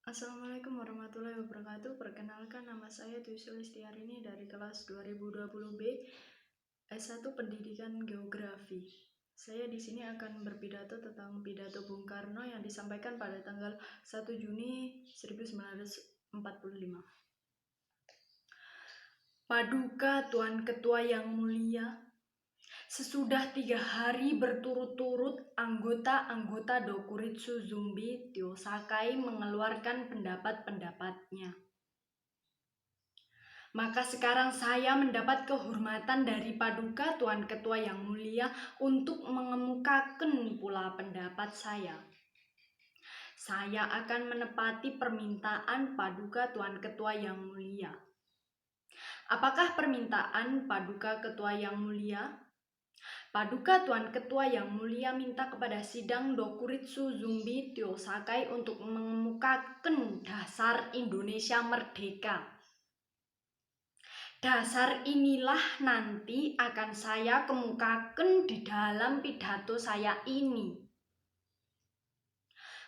Assalamualaikum warahmatullahi wabarakatuh. Perkenalkan, nama saya Dwi Sulistiarini dari kelas 2020B S1 Pendidikan Geografi. Saya di sini akan berpidato tentang pidato Bung Karno yang disampaikan pada tanggal 1 Juni 1945. Paduka Tuan Ketua yang mulia, sesudah 3 hari berturut-turut anggota-anggota Dokuritsu Zumbi Tio Sakai mengeluarkan pendapat-pendapatnya. Maka sekarang saya mendapat kehormatan dari Paduka Tuan Ketua yang mulia untuk mengemukakan pula pendapat saya. Saya akan menepati permintaan Paduka Tuan Ketua yang mulia. Apakah permintaan Paduka Ketua yang mulia? Paduka Tuan Ketua yang mulia minta kepada sidang Dokuritsu Zumbi Tio Sakai untuk mengemukakan dasar Indonesia merdeka. Dasar inilah nanti akan saya kemukakan di dalam pidato saya ini.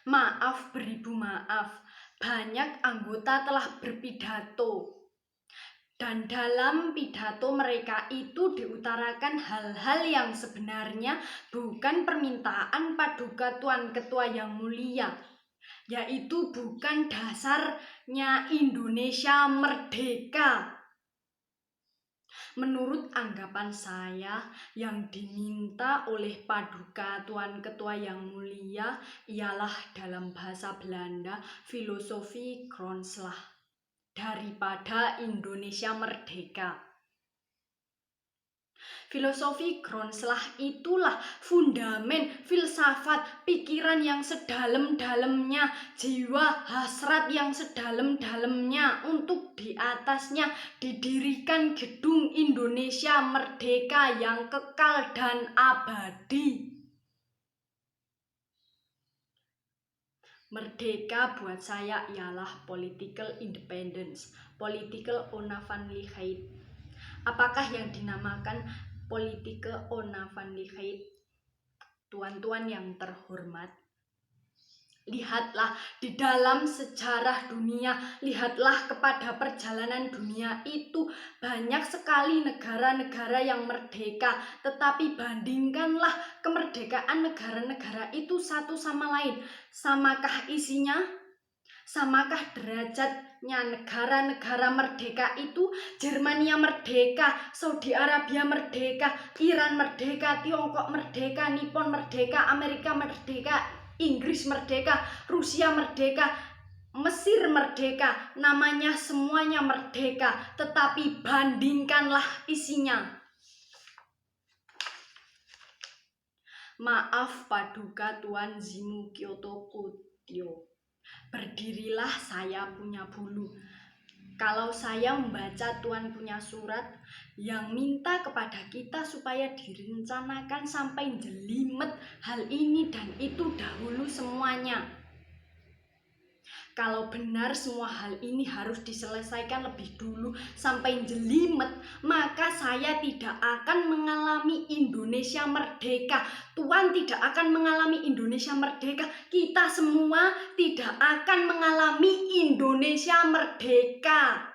Maaf beribu maaf, banyak anggota telah berpidato. Dan dalam pidato mereka itu diutarakan hal-hal yang sebenarnya bukan permintaan Paduka Tuan Ketua yang mulia, yaitu bukan dasarnya Indonesia merdeka. Menurut anggapan saya, yang diminta oleh Paduka Tuan Ketua yang mulia ialah dalam bahasa Belanda filosofi grondslag daripada Indonesia merdeka. Filosofi grondslag itulah fundamen filsafat pikiran yang sedalam-dalamnya, jiwa hasrat yang sedalam-dalamnya untuk di atasnya didirikan gedung Indonesia merdeka yang kekal dan abadi. Merdeka buat saya ialah political independence, political onafhankelijkheid. Apakah yang dinamakan politieke onafhankelijkheid? Tuan-tuan yang terhormat, lihatlah di dalam sejarah dunia, lihatlah kepada perjalanan dunia itu banyak sekali negara-negara yang merdeka, tetapi bandingkanlah kemerdekaan negara-negara itu satu sama lain. Samakah isinya? Samakah derajatnya negara-negara merdeka itu? Jermania merdeka, Saudi Arabia merdeka, Iran merdeka, Tiongkok merdeka, Nippon merdeka, Amerika merdeka, Inggris merdeka, Rusia merdeka, Mesir merdeka, namanya semuanya merdeka, tetapi bandingkanlah isinya. Maaf Paduka Tuan Zimu Kyoto Kutyo, berdirilah, saya punya bulu. Kalau saya membaca Tuan punya surat yang minta kepada kita supaya direncanakan sampai jelimet hal ini dan itu dahulu semuanya. Kalau benar semua hal ini harus diselesaikan lebih dulu sampai jelimet, maka saya tidak akan mengalami Indonesia merdeka. Tuan tidak akan mengalami Indonesia merdeka. Kita semua tidak akan mengalami Indonesia merdeka.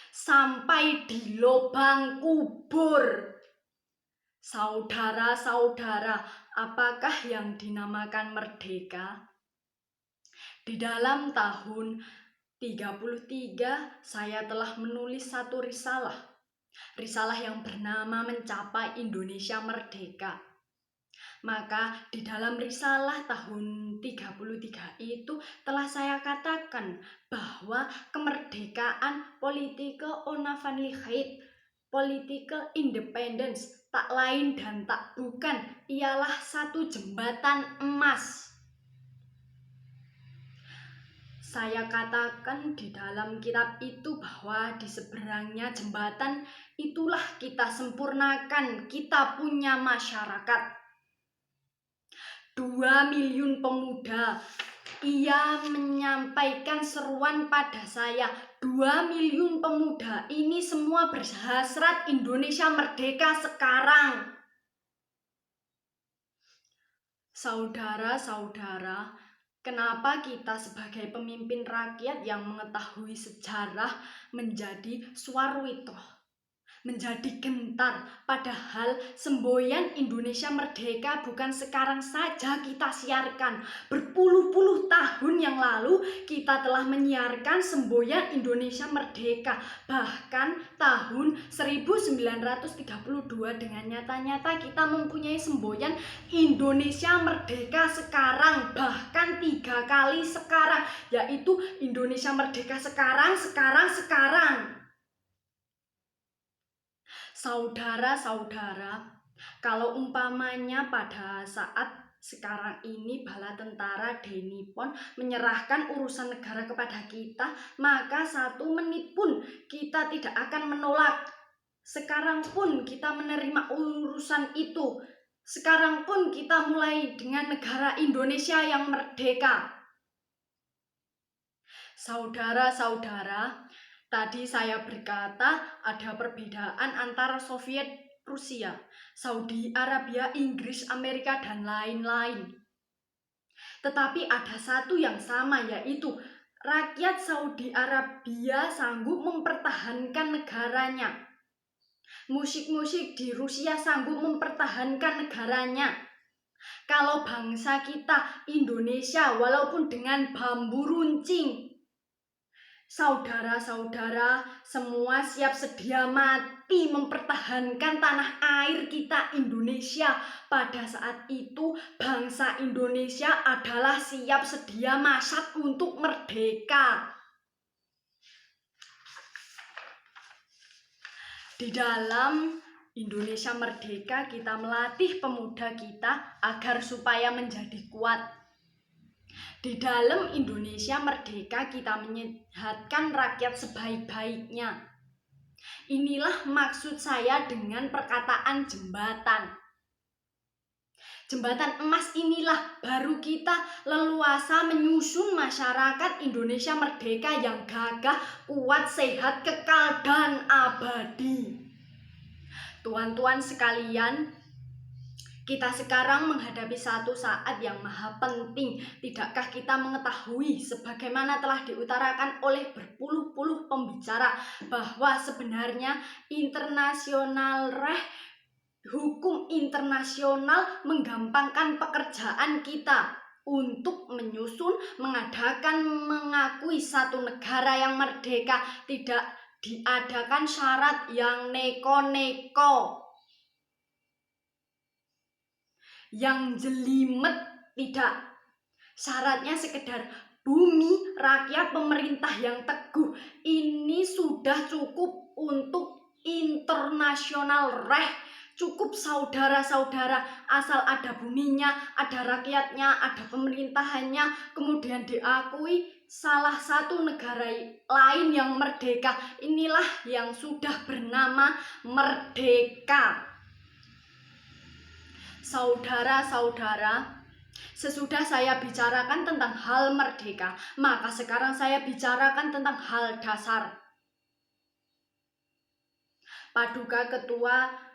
Sampai di lubang kubur. Saudara-saudara, apakah yang dinamakan merdeka? Di dalam tahun 33 saya telah menulis satu risalah. Risalah yang bernama Mencapai Indonesia Merdeka. Maka di dalam risalah tahun 33 itu telah saya katakan bahwa kemerdekaan politieke onafhankelijkheid, political independence, tak lain dan tak bukan ialah satu jembatan emas. Saya katakan di dalam kitab itu bahwa di seberangnya jembatan itulah kita sempurnakan, kita punya masyarakat. 2 miliun pemuda, ia menyampaikan seruan pada saya. 2 miliun pemuda ini semua berhasrat Indonesia merdeka sekarang. Saudara-saudara, Kenapa kita sebagai pemimpin rakyat yang mengetahui sejarah menjadi Suarwito, menjadi gentar, padahal semboyan Indonesia merdeka bukan sekarang saja kita siarkan. Berpuluh-puluh tahun yang lalu kita telah menyiarkan semboyan Indonesia merdeka. Bahkan tahun 1932 dengan nyata-nyata kita mempunyai semboyan Indonesia merdeka sekarang, bahkan 3 kali sekarang, yaitu Indonesia merdeka sekarang. Saudara-saudara, kalau umpamanya pada saat sekarang ini bala tentara Denipon menyerahkan urusan negara kepada kita, maka 1 menit pun kita tidak akan menolak. Sekarang pun kita menerima urusan itu. Sekarang pun kita mulai dengan negara Indonesia yang merdeka. Saudara-saudara, tadi saya berkata ada perbedaan antara Soviet, Rusia, Saudi Arabia, Inggris, Amerika, dan lain-lain. Tetapi ada satu yang sama, yaitu rakyat Saudi Arabia sanggup mempertahankan negaranya. Musik-musik di Rusia sanggup mempertahankan negaranya. Kalau bangsa kita Indonesia, walaupun dengan bambu runcing, saudara-saudara semua siap sedia mati mempertahankan tanah air kita Indonesia. Pada saat itu bangsa Indonesia adalah siap sedia masak untuk merdeka. Di dalam Indonesia merdeka kita melatih pemuda kita agar supaya menjadi kuat. Di dalam Indonesia merdeka kita menyehatkan rakyat sebaik-baiknya. Inilah maksud saya dengan perkataan jembatan. Jembatan emas inilah baru kita leluasa menyusun masyarakat Indonesia merdeka yang gagah, kuat, sehat, kekal, dan abadi. Tuan-tuan sekalian, kita sekarang menghadapi satu saat yang maha penting. Tidakkah kita mengetahui sebagaimana telah diutarakan oleh berpuluh-puluh pembicara bahwa sebenarnya hukum internasional menggampangkan pekerjaan kita untuk menyusun, mengadakan, mengakui satu negara yang merdeka. Tidak diadakan syarat yang neko-neko, yang jelimet, tidak. Syaratnya sekedar bumi, rakyat, pemerintah yang teguh. Ini sudah cukup untuk internasional cukup saudara-saudara, asal ada buminya, ada rakyatnya, ada pemerintahannya, kemudian diakui salah satu negara lain yang merdeka. Inilah yang sudah bernama merdeka. Saudara-saudara, sesudah saya bicarakan tentang hal merdeka, maka sekarang saya bicarakan tentang hal dasar. Paduka Ketua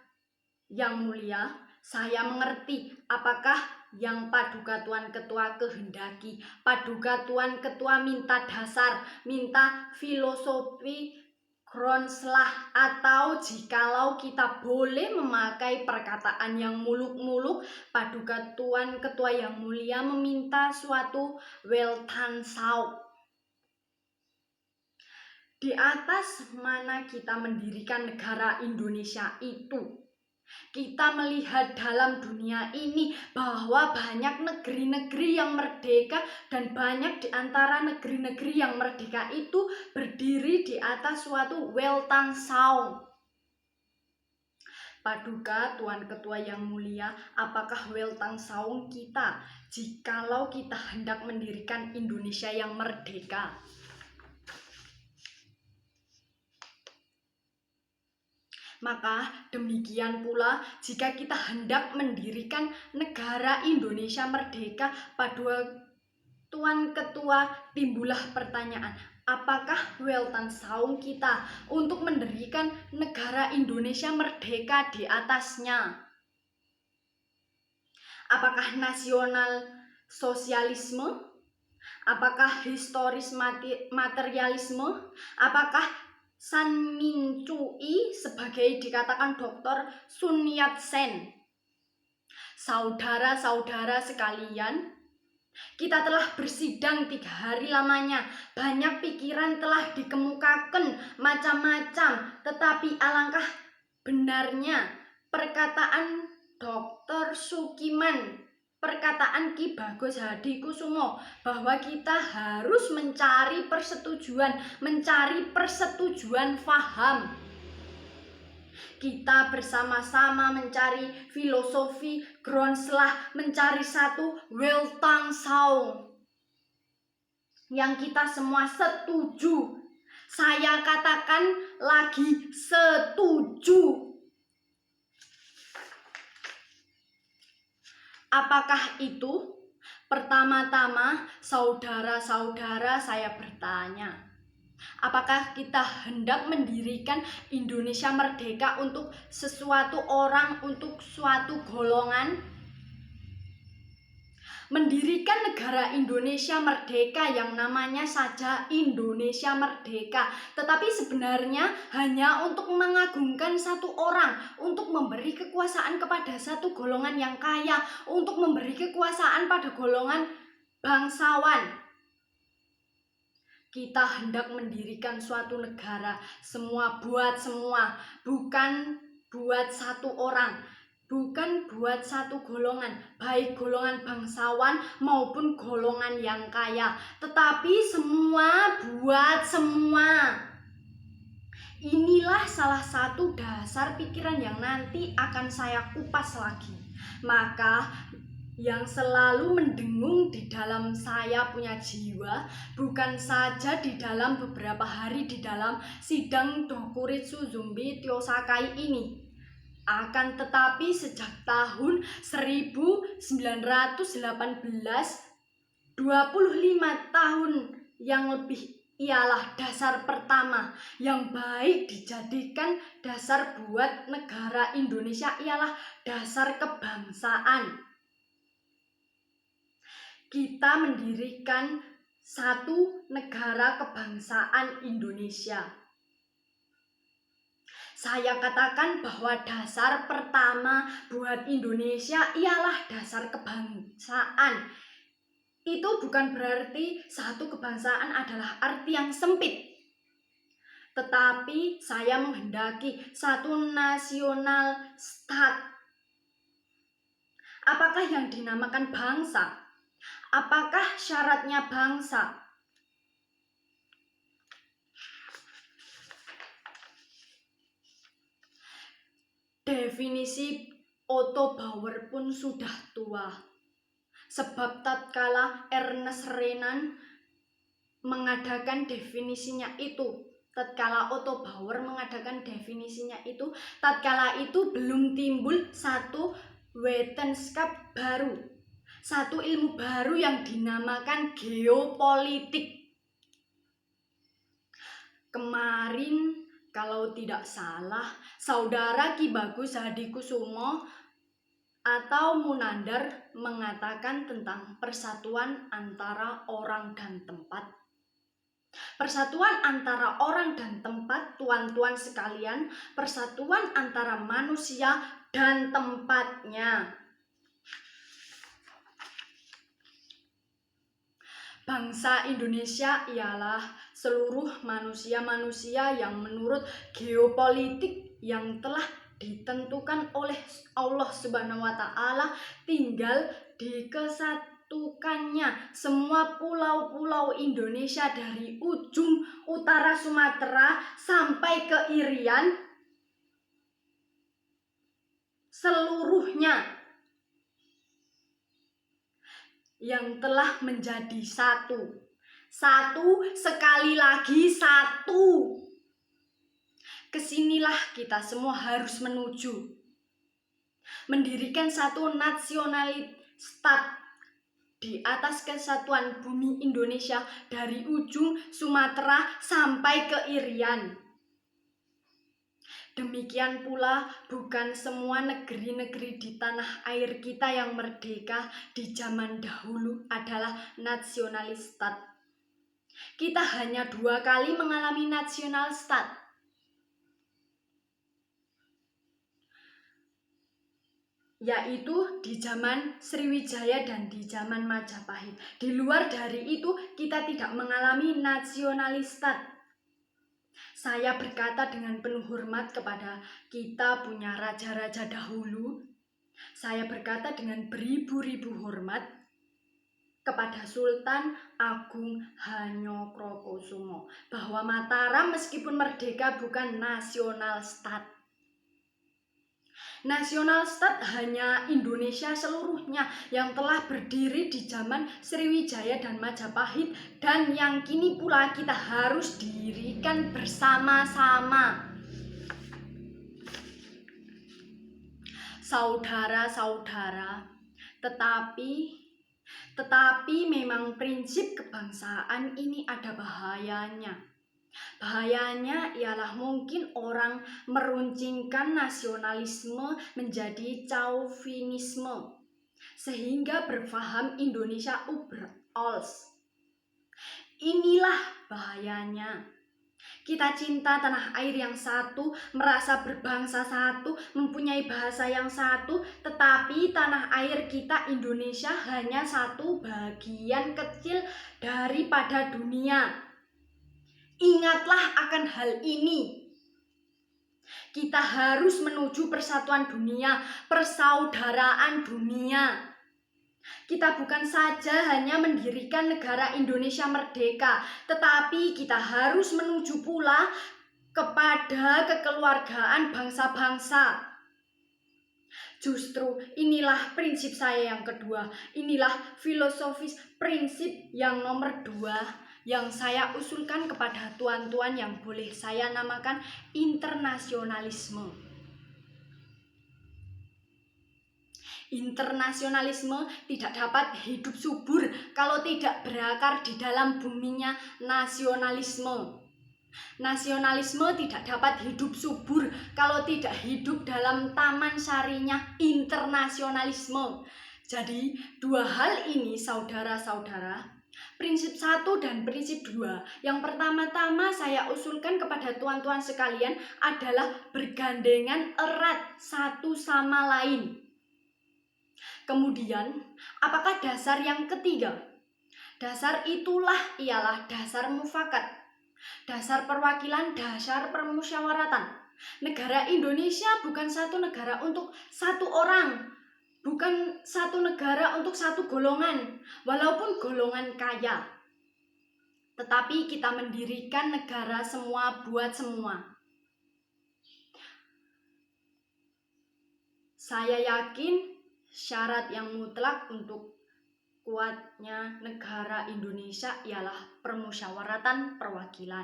yang mulia, saya mengerti apakah yang Paduka Tuan Ketua kehendaki. Paduka Tuan Ketua minta dasar, minta filosofi Gronslah, atau jikalau kita boleh memakai perkataan yang muluk-muluk, Paduka Tuan Ketua yang mulia meminta suatu Weltanschauung. Di atas mana kita mendirikan negara Indonesia itu, kita melihat dalam dunia ini bahwa banyak negeri-negeri yang merdeka, dan banyak di antara negeri-negeri yang merdeka itu berdiri di atas suatu Weltanschauung. Paduka Tuan Ketua yang mulia, apakah Weltanschauung kita jikalau kita hendak mendirikan Indonesia yang merdeka? Maka demikian pula jika kita hendak mendirikan negara Indonesia merdeka, Paduka Tuan Ketua, timbullah pertanyaan, apakah Weltanschauung kita untuk mendirikan negara Indonesia merdeka di atasnya? Apakah nasional sosialisme? Apakah historis materialisme? Apakah San Min Cui sebagai dikatakan Dr. Sun Yat-sen? Saudara-saudara sekalian, kita telah bersidang 3 hari lamanya. Banyak pikiran telah dikemukakan macam-macam, tetapi alangkah benarnya perkataan Dr. Sukiman, perkataan Ki Bagus Hadikusumo, bahwa kita harus mencari persetujuan faham. Kita bersama-sama mencari filosofi Gronslah, mencari satu Weltanschauung yang kita semua setuju. Saya katakan lagi, setuju. Apakah itu? Pertama-tama, saudara-saudara, saya bertanya, apakah kita hendak mendirikan Indonesia merdeka untuk sesuatu orang, untuk suatu golongan? Mendirikan negara Indonesia merdeka yang namanya saja Indonesia merdeka, tetapi sebenarnya hanya untuk mengagungkan satu orang, untuk memberi kekuasaan kepada satu golongan yang kaya, untuk memberi kekuasaan pada golongan bangsawan. Kita hendak mendirikan suatu negara, semua buat semua, bukan buat satu orang, bukan buat satu golongan, baik golongan bangsawan maupun golongan yang kaya, tetapi semua buat semua. Inilah salah satu dasar pikiran yang nanti akan saya kupas lagi. Maka yang selalu mendengung di dalam saya punya jiwa, bukan saja di dalam beberapa hari di dalam sidang Dokuritsu Zumbi Tyosakai ini, akan tetapi sejak tahun 1918, 25 tahun yang lebih, ialah dasar pertama yang baik dijadikan dasar buat negara Indonesia, ialah dasar kebangsaan. Kita mendirikan satu negara kebangsaan Indonesia. Saya katakan bahwa dasar pertama buat Indonesia ialah dasar kebangsaan. Itu bukan berarti satu kebangsaan adalah arti yang sempit, tetapi saya menghendaki satu nasional stat. Apakah yang dinamakan bangsa? Apakah syaratnya bangsa? Definisi Otto Bauer pun sudah tua. Sebab tatkala Ernest Renan mengadakan definisinya itu, tatkala Otto Bauer mengadakan definisinya itu, tatkala itu belum timbul satu wetenschap baru, satu ilmu baru yang dinamakan geopolitik. Kemarin kalau tidak salah, saudara Ki Bagus Hadikusumo atau Munandar mengatakan tentang persatuan antara orang dan tempat. Persatuan antara orang dan tempat, tuan-tuan sekalian, persatuan antara manusia dan tempatnya. Bangsa Indonesia ialah seluruh manusia-manusia yang menurut geopolitik yang telah ditentukan oleh Allah Subhanahu wa Ta'ala tinggal dikesatukannya semua pulau-pulau Indonesia dari ujung utara Sumatera sampai ke Irian, seluruhnya yang telah menjadi satu. Satu, sekali lagi satu. Kesinilah kita semua harus menuju. Mendirikan satu nasionalis stat di atas kesatuan bumi Indonesia dari ujung Sumatera sampai ke Irian. Demikian pula bukan semua negeri-negeri di tanah air kita yang merdeka di zaman dahulu adalah nasionalistat. Kita hanya 2 kali mengalami nasionalistat, yaitu di zaman Sriwijaya dan di zaman Majapahit. Di luar dari itu kita tidak mengalami nasionalistat. Saya berkata dengan penuh hormat kepada kita punya raja-raja dahulu. Saya berkata dengan beribu-ribu hormat kepada Sultan Agung Hanyokrokusumo bahwa Mataram meskipun merdeka bukan nasionalistat. Nasionalistat hanya Indonesia seluruhnya yang telah berdiri di zaman Sriwijaya dan Majapahit, dan yang kini pula kita harus dirikan bersama-sama. Saudara-saudara, tetapi memang prinsip kebangsaan ini ada bahayanya. Bahayanya ialah mungkin orang meruncingkan nasionalisme menjadi chauvinisme sehingga berfaham Indonesia overalls. Inilah bahayanya. Kita cinta tanah air yang satu, merasa berbangsa satu, mempunyai bahasa yang satu, tetapi tanah air kita Indonesia hanya satu bagian kecil daripada dunia. Ingatlah akan hal ini. Kita harus menuju persatuan dunia, persaudaraan dunia. Kita bukan saja hanya mendirikan negara Indonesia merdeka, tetapi kita harus menuju pula kepada kekeluargaan bangsa-bangsa. Justru inilah prinsip saya yang kedua. Inilah filosofis prinsip yang nomor 2 yang saya usulkan kepada tuan-tuan yang boleh saya namakan internasionalisme. Internasionalisme tidak dapat hidup subur kalau tidak berakar di dalam buminya nasionalisme. Nasionalisme tidak dapat hidup subur kalau tidak hidup dalam taman sarinya internasionalisme. Jadi 2 hal ini saudara-saudara, prinsip 1 dan prinsip 2 yang pertama-tama saya usulkan kepada tuan-tuan sekalian adalah bergandengan erat satu sama lain. Kemudian, apakah dasar yang ketiga? Dasar itulah ialah dasar mufakat, dasar perwakilan, dasar permusyawaratan. Negara Indonesia bukan satu negara untuk satu orang, bukan satu negara untuk satu golongan, walaupun golongan kaya. Tetapi kita mendirikan negara semua buat semua. Saya yakin syarat yang mutlak untuk kuatnya negara Indonesia ialah permusyawaratan perwakilan.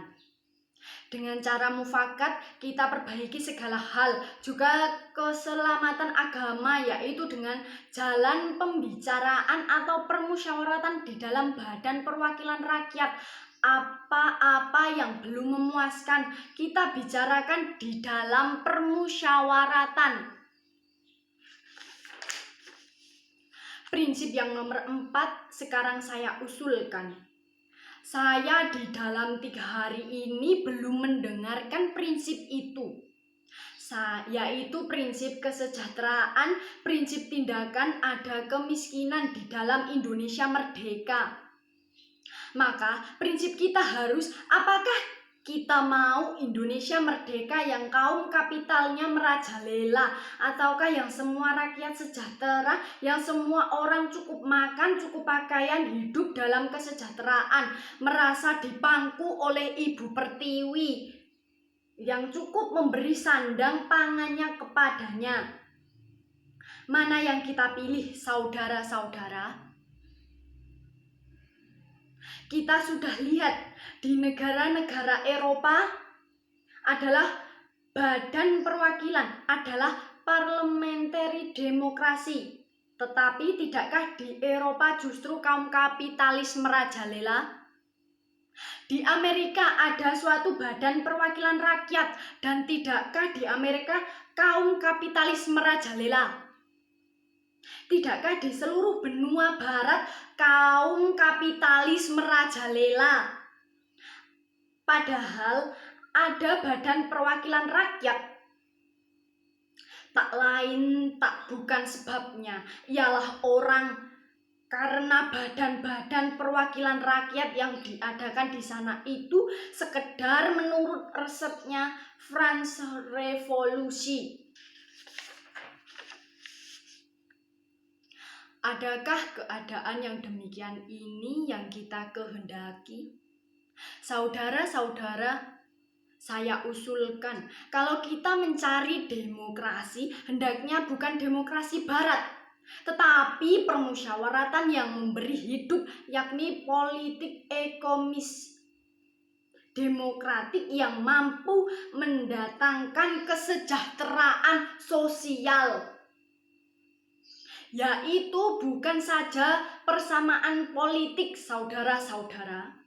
Dengan cara mufakat kita perbaiki segala hal, juga keselamatan agama, yaitu dengan jalan pembicaraan atau permusyawaratan di dalam badan perwakilan rakyat. Apa-apa yang belum memuaskan kita bicarakan di dalam permusyawaratan. Prinsip yang nomor 4 sekarang saya usulkan. Saya di dalam 3 hari ini belum mendengarkan prinsip itu, yaitu prinsip kesejahteraan, prinsip tindakan ada kemiskinan di dalam Indonesia merdeka. Maka prinsip kita harus, apakah kita mau Indonesia merdeka yang kaum kapitalnya merajalela, ataukah yang semua rakyat sejahtera, yang semua orang cukup makan, cukup pakaian, hidup dalam kesejahteraan, merasa dipangku oleh Ibu Pertiwi yang cukup memberi sandang pangannya kepadanya. Mana yang kita pilih, saudara-saudara? Kita sudah lihat di negara-negara Eropa adalah badan perwakilan, adalah parliamentary demokrasi. Tetapi tidakkah di Eropa justru kaum kapitalis merajalela? Di Amerika ada suatu badan perwakilan rakyat, dan tidakkah di Amerika kaum kapitalis merajalela? Tidakkah di seluruh benua barat kaum kapitalis merajalela? Padahal ada badan perwakilan rakyat. Tak lain tak bukan sebabnya ialah orang, karena badan-badan perwakilan rakyat yang diadakan di sana itu sekedar menurut resepnya French Revolusi. Adakah keadaan yang demikian ini yang kita kehendaki? Saudara-saudara, saya usulkan, kalau kita mencari demokrasi, hendaknya bukan demokrasi barat, tetapi permusyawaratan yang memberi hidup, yakni politik ekonomis demokratik yang mampu mendatangkan kesejahteraan sosial, yaitu bukan saja persamaan politik, saudara-saudara,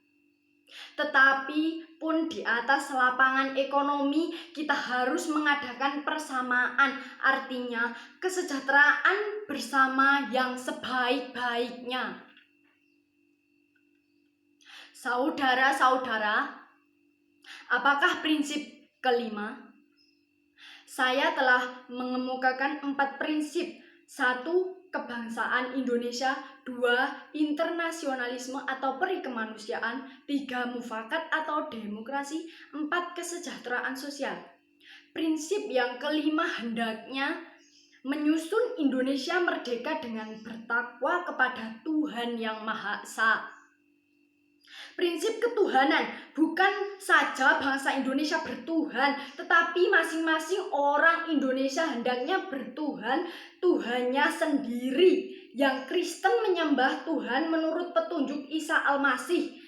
tetapi pun di atas lapangan ekonomi kita harus mengadakan persamaan, artinya kesejahteraan bersama yang sebaik-baiknya. Saudara-saudara, apakah prinsip kelima? Saya telah mengemukakan 4 prinsip. 1. Kebangsaan Indonesia. 2. Internasionalisme atau perikemanusiaan. 3. Mufakat atau demokrasi. 4. Kesejahteraan sosial. Prinsip yang kelima hendaknya menyusun Indonesia merdeka dengan bertakwa kepada Tuhan Yang Maha Esa. Prinsip ketuhanan, bukan saja bangsa Indonesia bertuhan, tetapi masing-masing orang Indonesia hendaknya bertuhan, Tuhannya sendiri. Yang Kristen menyembah Tuhan menurut petunjuk Isa Al-Masih,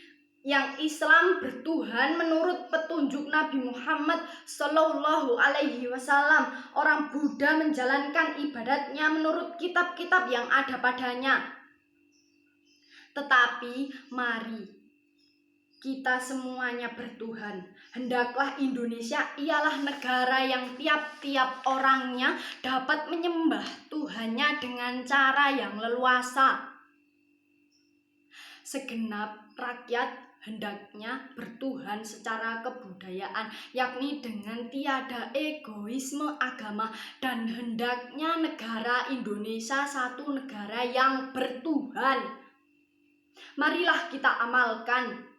yang Islam bertuhan menurut petunjuk Nabi Muhammad Sallallahu Alaihi Wasallam. Orang Buddha menjalankan ibadatnya menurut kitab-kitab yang ada padanya. Tetapi mari kita semuanya bertuhan. Hendaklah Indonesia ialah negara yang tiap-tiap orangnya dapat menyembah Tuhannya dengan cara yang leluasa. Segenap rakyat hendaknya bertuhan secara kebudayaan, yakni dengan tiada egoisme agama, dan hendaknya negara Indonesia satu negara yang bertuhan. Marilah kita amalkan,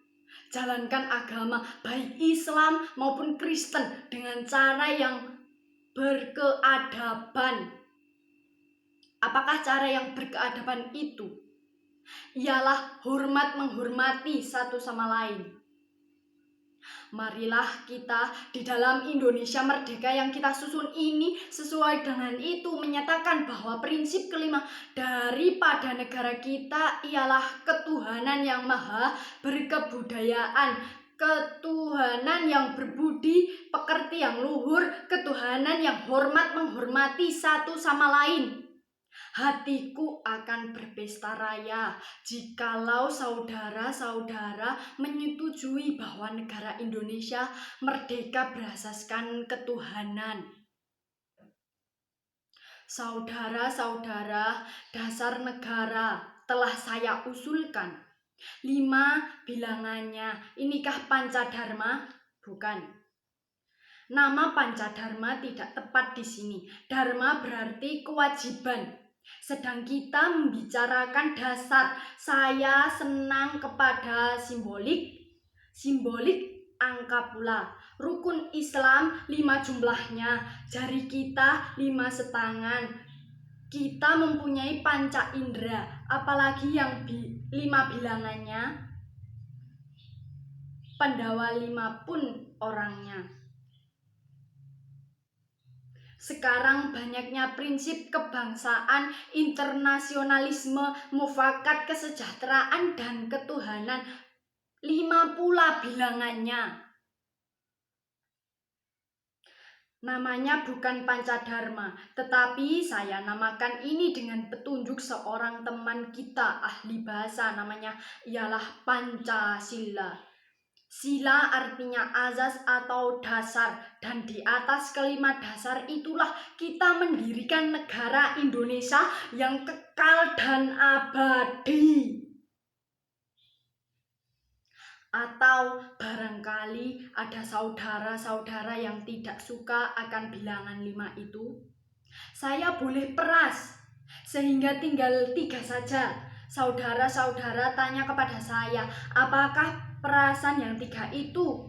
jalankan agama baik Islam maupun Kristen dengan cara yang berkeadaban. Apakah cara yang berkeadaban itu? Ialah hormat menghormati satu sama lain. Marilah kita di dalam Indonesia merdeka yang kita susun ini sesuai dengan itu menyatakan bahwa prinsip kelima daripada negara kita ialah ketuhanan yang maha berkebudayaan, ketuhanan yang berbudi pekerti yang luhur, ketuhanan yang hormat menghormati satu sama lain. Hatiku akan berpesta raya jikalau saudara-saudara menyetujui bahwa negara Indonesia merdeka berasaskan ketuhanan. Saudara-saudara, dasar negara telah saya usulkan. 5 bilangannya. Inikah Pancadharma? Bukan. Nama Pancadharma tidak tepat di sini. Dharma berarti kewajiban. Sedang kita membicarakan dasar. Saya senang kepada simbolik. Simbolik angka pula. Rukun Islam 5 jumlahnya. Jari kita 5 setangan. Kita mempunyai panca indera, apalagi yang 5 bilangannya. Pandawa 5 pun orangnya. Sekarang banyaknya prinsip kebangsaan, internasionalisme, mufakat, kesejahteraan, dan ketuhanan. 5 pula bilangannya. Namanya bukan Pancadharma, tetapi saya namakan ini dengan petunjuk seorang teman kita ahli bahasa, namanya ialah Pancasila. Sila artinya azas atau dasar, dan di atas kelima dasar itulah kita mendirikan negara Indonesia yang kekal dan abadi. Atau barangkali ada saudara-saudara yang tidak suka akan bilangan 5 itu. Saya boleh peras, sehingga tinggal 3 saja. Saudara-saudara tanya kepada saya, apakah perasan yang 3 itu?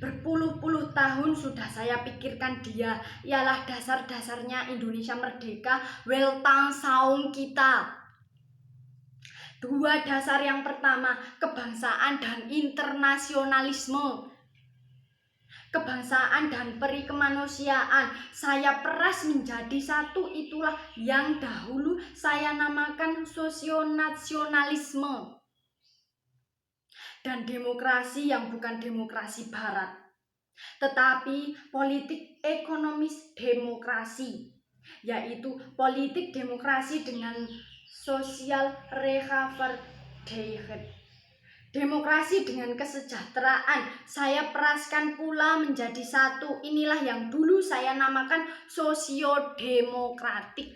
Berpuluh-puluh tahun sudah saya pikirkan dia, ialah dasar-dasarnya Indonesia merdeka, weltang saung kita. 2 dasar yang pertama, kebangsaan dan internasionalisme. Kebangsaan dan peri kemanusiaan saya peras menjadi satu, itulah yang dahulu saya namakan sosionasionalisme. Dan demokrasi yang bukan demokrasi barat, tetapi politik ekonomis demokrasi, yaitu politik demokrasi dengan social rechtsvaardigheid. Demokrasi dengan kesejahteraan saya peraskan pula menjadi satu. Inilah yang dulu saya namakan sosiodemokratik.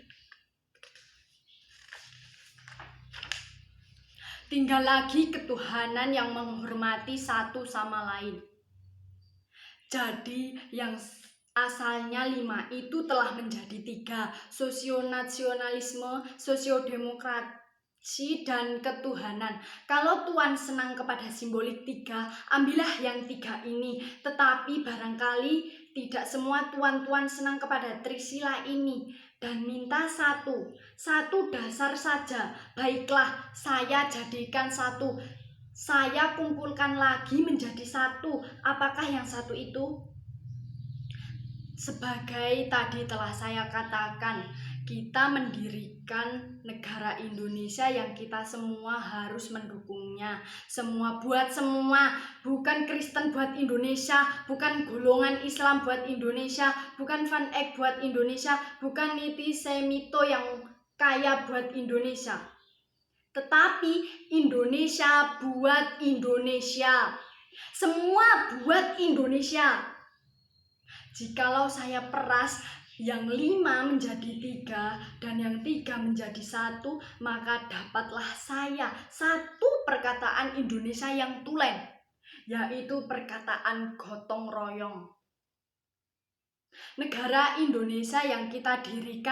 Tinggal lagi ketuhanan yang menghormati satu sama lain. Jadi yang asalnya 5 itu telah menjadi 3, sosionasionalisme, sosiodemokrasi, dan ketuhanan. Kalau Tuan senang kepada simbolik 3, ambillah yang 3 ini. Tetapi barangkali tidak semua tuan-tuan senang kepada Trisila ini dan minta satu dasar saja. Baiklah, saya jadikan satu. Saya kumpulkan lagi menjadi satu. Apakah yang satu itu? Sebagai tadi telah saya katakan, kita mendirikan negara Indonesia yang kita semua harus mendukungnya. Semua buat semua, bukan Kristen buat Indonesia, bukan golongan Islam buat Indonesia, bukan Van Eck buat Indonesia, bukan Niti Semito yang kaya buat Indonesia. Tetapi Indonesia buat Indonesia. Semua buat Indonesia. Jikalau saya peras yang 5 menjadi 3 dan yang 3 menjadi 1, maka dapatlah saya satu perkataan Indonesia yang tulen, yaitu perkataan gotong royong. Negara Indonesia yang kita dirikan